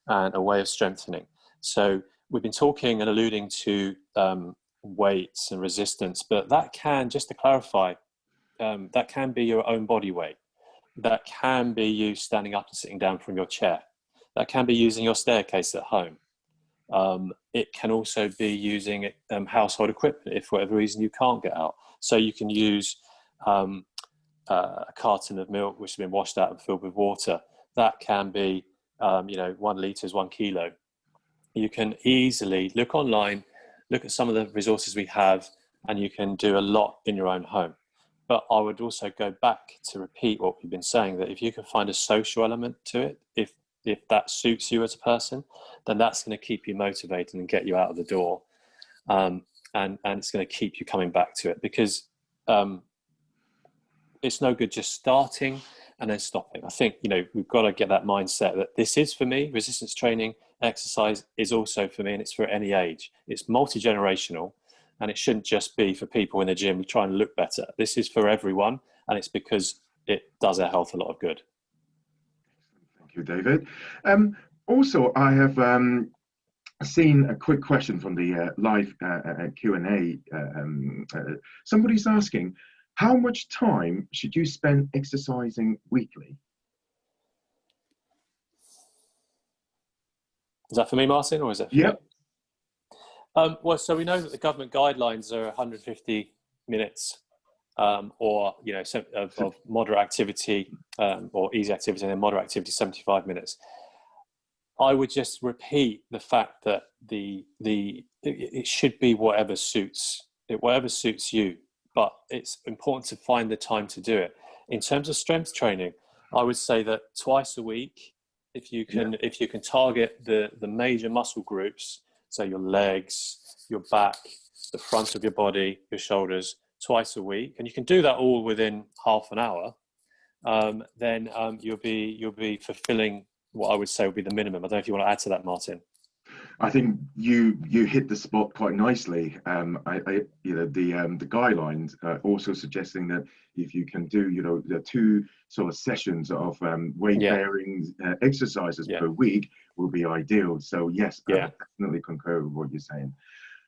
and a way of strengthening. So we've been talking and alluding to weights and resistance, but that can, just to clarify, that can be your own body weight. That can be you standing up and sitting down from your chair. That can be using your staircase at home. It can also be using household equipment if for whatever reason you can't get out. So you can use a carton of milk which has been washed out and filled with water. That can be 1 litre is 1 kilo. You can easily look online, look at some of the resources we have, and you can do a lot in your own home. But I would also go back to repeat what we've been saying, that if you can find a social element to it, if that suits you as a person, then that's going to keep you motivated and get you out of the door. And it's going to keep you coming back to it, because it's no good just starting and then stopping. I think, we've got to get that mindset that this is for me. Resistance training, exercise is also for me, and it's for any age. It's multi-generational, and it shouldn't just be for people in the gym trying to look better. This is for everyone, and it's because it does our health a lot of good. Thank you, David. Also, I have seen a quick question from the live Q&A. Somebody's asking, how much time should you spend exercising weekly? Is that for me, Martin, or is it for you? Well, so we know that the government guidelines are 150 minutes or of moderate activity or easy activity, and then moderate activity 75 minutes. I would just repeat the fact that it should be whatever suits you, but it's important to find the time to do it. In terms of strength training, I would say that twice a week, if you can target the major muscle groups, so your legs, your back, the front of your body, your shoulders, twice a week, and you can do that all within half an hour, then you'll be fulfilling what I would say would be the minimum. I don't know if you want to add to that, Martin. I think you hit the spot quite nicely. The guidelines are also suggesting that if you can do, the 2 sort of sessions of weight bearing exercises per week will be ideal. So yes, I definitely concur with what you're saying.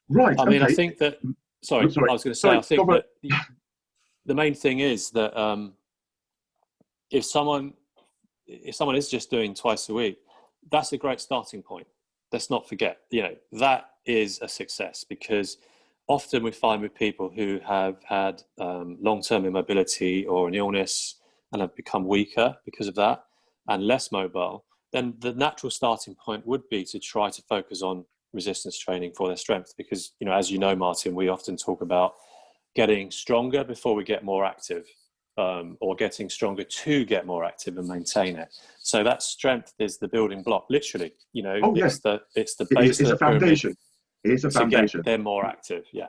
Right. I mean, I think that. Sorry, I was going to say. I think that the main thing is that if someone is just doing twice a week, that's a great starting point. Let's not forget, that is a success, because often we find with people who have had long-term immobility or an illness and have become weaker because of that and less mobile, then the natural starting point would be to try to focus on resistance training for their strength. Because, as you know, Martin, we often talk about getting stronger before we get more active. Or getting stronger to get more active and maintain it. So that strength is the building block, literally. It's the base of the foundation. It's a foundation. They're more active. Yeah.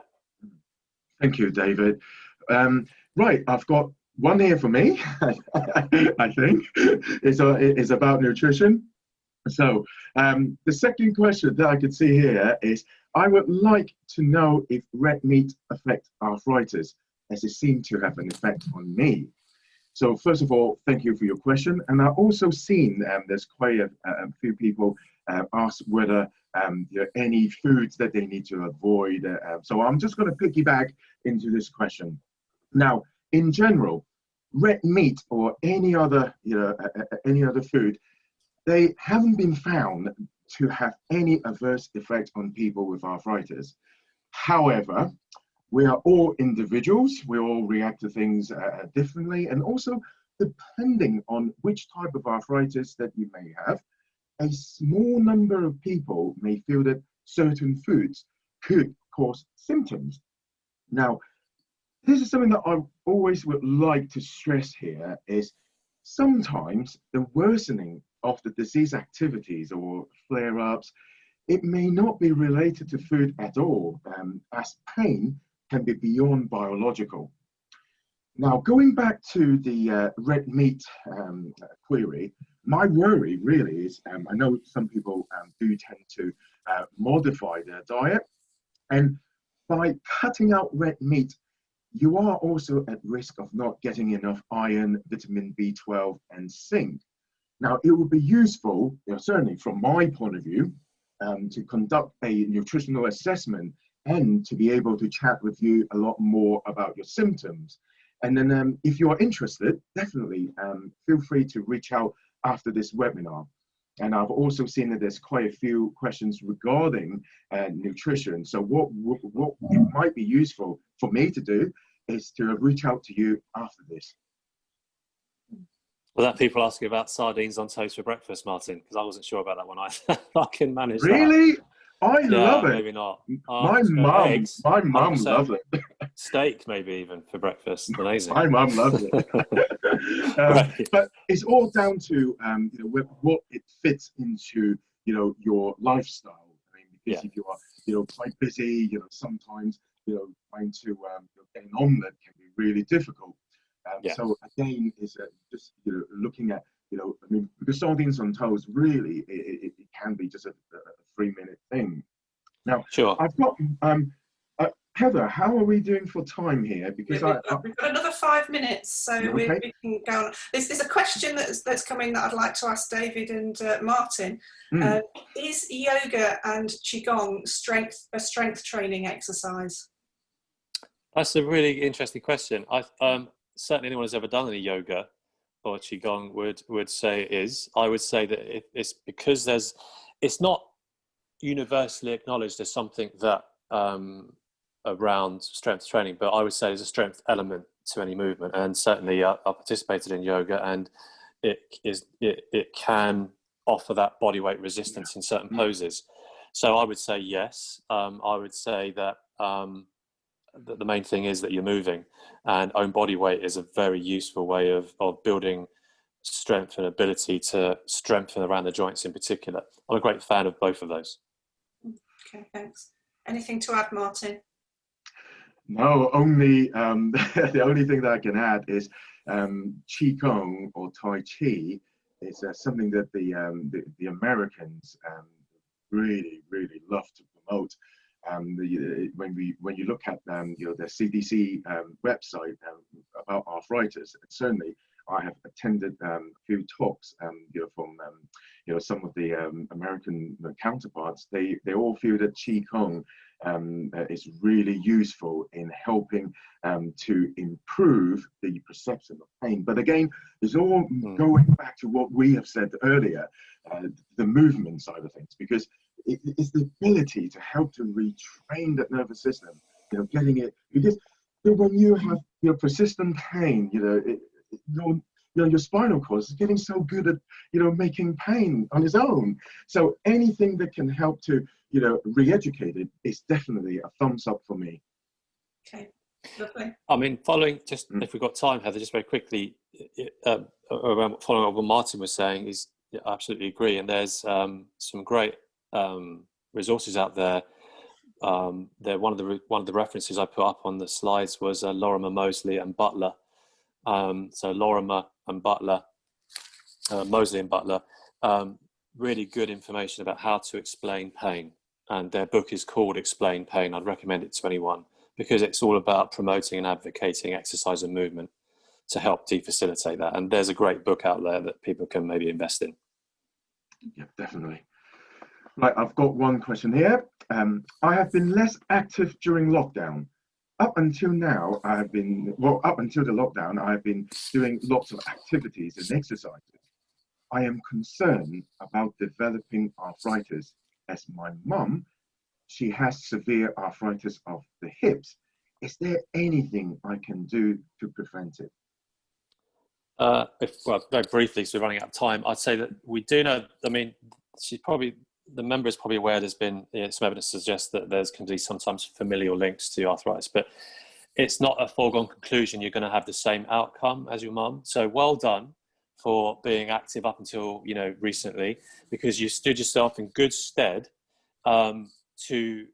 Thank you, David. Right, I've got one here for me. I think it's about nutrition. So the second question that I could see here is, I would like to know if red meat affects arthritis, as it seemed to have an effect on me. So first of all, thank you for your question. And I've also seen there's quite a few people ask whether there are any foods that they need to avoid. So I'm just going to piggyback into this question. Now, in general, red meat or any other food, they haven't been found to have any adverse effect on people with arthritis. However, we are all individuals. We all react to things differently. And also, depending on which type of arthritis that you may have, a small number of people may feel that certain foods could cause symptoms. Now, this is something that I always would like to stress here, is sometimes the worsening of the disease activities or flare-ups, it may not be related to food at all, as pain can be beyond biological. Now, going back to the red meat query, my worry really is, I know some people do tend to modify their diet, and by cutting out red meat, you are also at risk of not getting enough iron, vitamin B12, and zinc. Now, it would be useful, certainly from my point of view, to conduct a nutritional assessment and to be able to chat with you a lot more about your symptoms. And then if you are interested, definitely feel free to reach out after this webinar. And I've also seen that there's quite a few questions regarding nutrition. So what it might be useful for me to do is to reach out to you after this. Well, that people asking about sardines on toast for breakfast, Martin, because I wasn't sure about that one. I can manage that. Really? I love it. Maybe not. My mum loves it. Steak, maybe even for breakfast. Amazing. My mum loves it. Right. But it's all down to what it fits into your lifestyle. I mean, because if you are quite busy, sometimes trying to get an omelette can be really difficult. So again, is just looking at I mean, because sardines on toast really it can be just a 3-minute thing. Now, sure. I've got Heather. How are we doing for time here? Because we've got another 5 minutes, so we can go on. There's a question that's coming that I'd like to ask David and Martin. Is yoga and Qigong a strength training exercise? That's a really interesting question. Certainly anyone who's ever done any yoga or Qigong would say it is. I would say that it's because it's not universally acknowledged as something that around strength training, but I would say there's a strength element to any movement. And certainly I participated in yoga, and it can offer that body weight resistance in certain poses. So I would say yes. I would say that the main thing is that you're moving, and own body weight is a very useful way of building strength and ability to strengthen around the joints in particular. I'm a great fan of both of those. Okay, thanks. Anything to add, Martin? No, only the only thing that I can add is Qigong or Tai Chi is something that the Americans really love to promote. When you look at the CDC website about arthritis, certainly I have attended a few talks from some of the American counterparts. They all feel that Qigong is really useful in helping to improve the perception of pain. But again, it's all going back to what we have said earlier, the movement side of things, because it's the ability to help to retrain that nervous system, getting it, because when you have persistent pain, your spinal cord is getting so good at making pain on its own. So anything that can help to re-educate it is definitely a thumbs up for me. Okay, lovely. I mean, following, just if we've got time, Heather, just very quickly, following up what Martin was saying, is I absolutely agree. And there's some great resources out there. One of the references I put up on the slides was Lorimer, Mosley and Butler. So Lorimer and Butler, Mosley and Butler, really good information about how to explain pain. And their book is called Explain Pain. I'd recommend it to anyone because it's all about promoting and advocating exercise and movement to help defacilitate that. And there's a great book out there that people can maybe invest in. Yeah, definitely. Right, I've got one question here. I have been less active during lockdown. Up until now, up until the lockdown, I've been doing lots of activities and exercises. I am concerned about developing arthritis as my mum, she has severe arthritis of the hips. Is there anything I can do to prevent it? Well, very briefly, so we're running out of time. I'd say that we do know, I mean, the member is probably aware there's been some evidence to suggest that there's can be sometimes familial links to arthritis, but it's not a foregone conclusion you're going to have the same outcome as your mum. So well done for being active up until recently, because you stood yourself in good stead to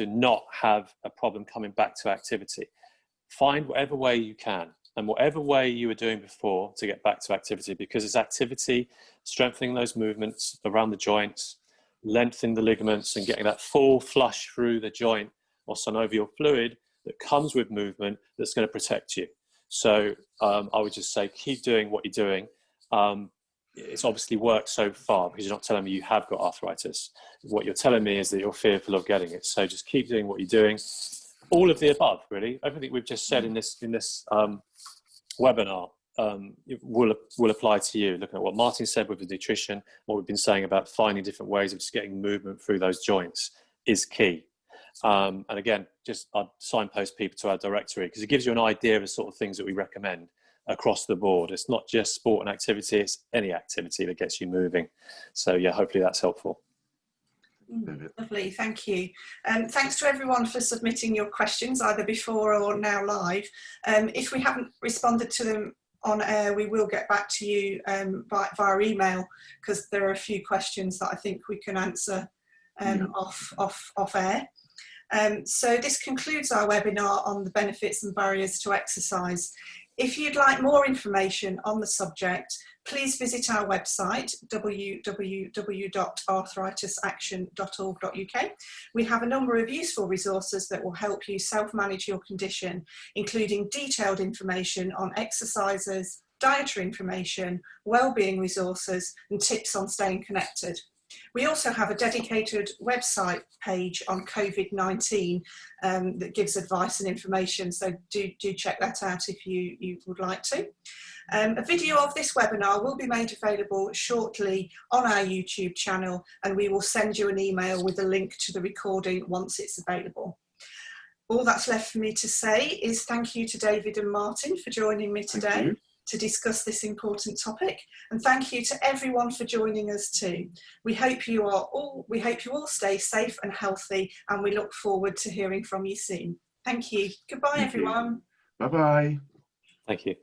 not have a problem coming back to activity. Find whatever way you can, and whatever way you were doing before, to get back to activity, because it's activity, strengthening those movements around the joints, lengthening the ligaments and getting that full flush through the joint or synovial fluid that comes with movement that's going to protect you. So I would just say keep doing what you're doing. It's obviously worked so far because you're not telling me you have got arthritis. What you're telling me is that you're fearful of getting it. So just keep doing what you're doing. All of the above, really. Everything we've just said in this webinar will apply to you. Looking at what Martin said with the nutrition, what we've been saying about finding different ways of just getting movement through those joints is key. And again, just I'd signpost people to our directory because it gives you an idea of the sort of things that we recommend across the board. It's not just sport and activity, it's any activity that gets you moving. So yeah, hopefully that's helpful. Lovely, thank you. Thanks to everyone for submitting your questions either before or now live. If we haven't responded to them on air, we will get back to you via email, because there are a few questions that I think we can answer off air. So this concludes our webinar on the benefits and barriers to exercise. If you'd like more information on the subject, please visit our website, www.arthritis-action.org.uk. We have a number of useful resources that will help you self-manage your condition, including detailed information on exercises, dietary information, wellbeing resources, and tips on staying connected. We also have a dedicated website page on COVID-19 that gives advice and information, so do check that out if you would like to. A video of this webinar will be made available shortly on our YouTube channel, and we will send you an email with a link to the recording once it's available. All that's left for me to say is thank you to David and Martin for joining me today. to discuss this important topic. And thank you to everyone for joining us too. We hope you all stay safe and healthy, and we look forward to hearing from you soon. Thank you. Goodbye, everyone. Bye-bye. Thank you.